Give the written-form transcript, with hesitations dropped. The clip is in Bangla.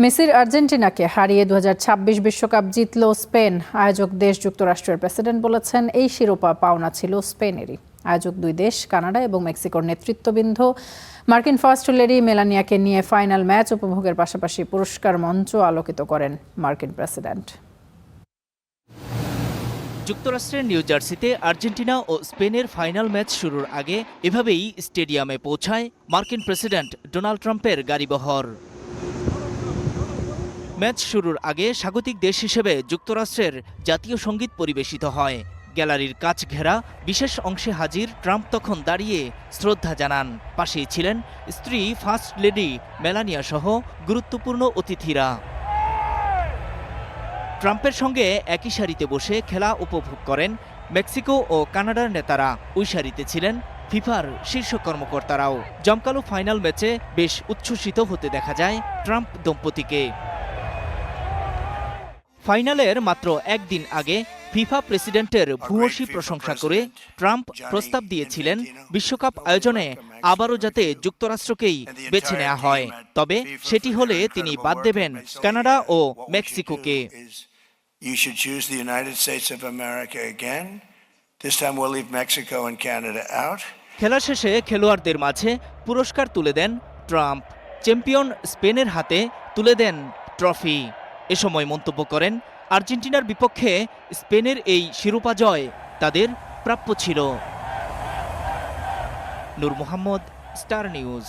মেসির আর্জেন্টিনাকে হারিয়ে 2026 বিশ্বকাপ জিতল স্পেন। আয়োজক দেশ যুক্তরাষ্ট্রের প্রেসিডেন্ট বলেছেন, এই শিরোপা পাওনা ছিল স্পেনেরই। আয়োজক দুই দেশ কানাডা এবং মেক্সিকোর নেতৃত্ববৃন্দ মার্কিন ফার্স্ট লেডি মেলানিয়াকে নিয়ে ফাইনাল ম্যাচ উপভোগের পাশাপাশি পুরস্কার মঞ্চ আলোকিত করেন মার্কিন প্রেসিডেন্ট। যুক্তরাষ্ট্রের নিউ জার্সিতে আর্জেন্টিনা ও স্পেনের ফাইনাল ম্যাচ শুরুর আগে এভাবেই স্টেডিয়ামে পৌঁছায় মার্কিন প্রেসিডেন্ট ডোনাল্ড ট্রাম্পের গাড়িবহর। ম্যাচ শুরুর আগে স্বাগতিক দেশ হিসেবে যুক্তরাষ্ট্রের জাতীয় সঙ্গীত পরিবেশিত হয়। গ্যালারির কাচ ঘেরা বিশেষ অংশে হাজির ট্রাম্প তখন দাঁড়িয়ে শ্রদ্ধা জানান। পাশেই ছিলেন স্ত্রী ফার্স্ট লেডি মেলানিয়া সহ গুরুত্বপূর্ণ অতিথিরা। ট্রাম্পের সঙ্গে একই সারিতে বসে খেলা উপভোগ করেন মেক্সিকো ও কানাডার নেতারা। ওই সারিতে ছিলেন ফিফার শীর্ষ কর্মকর্তারাও। জমকালো ফাইনাল ম্যাচে বেশ উচ্ছ্বসিত হতে দেখা যায় ট্রাম্প দম্পতিকে। ফাইনালের মাত্র একদিন আগে ফিফা প্রেসিডেন্টের ভূয়সী প্রশংসা করে ট্রাম্প প্রস্তাব দিয়েছিলেন বিশ্বকাপ আয়োজনে আবারও যাতে যুক্তরাষ্ট্রকেই বেছে নেওয়া হয়, তবে সেটি হলে তিনি বাদ দেবেন কানাডা ও মেক্সিকোকে। খেলা শেষে খেলোয়াড়দের মাঝে পুরস্কার তুলে দেন ট্রাম্প। চ্যাম্পিয়ন স্পেনের হাতে তুলে দেন ট্রফি। এ সময় মন্তব্য করেন, আর্জেন্টিনার বিপক্ষে স্পেনের এই শিরোপা জয় তাদের প্রাপ্য ছিল। নূর মোহাম্মদ, স্টার নিউজ।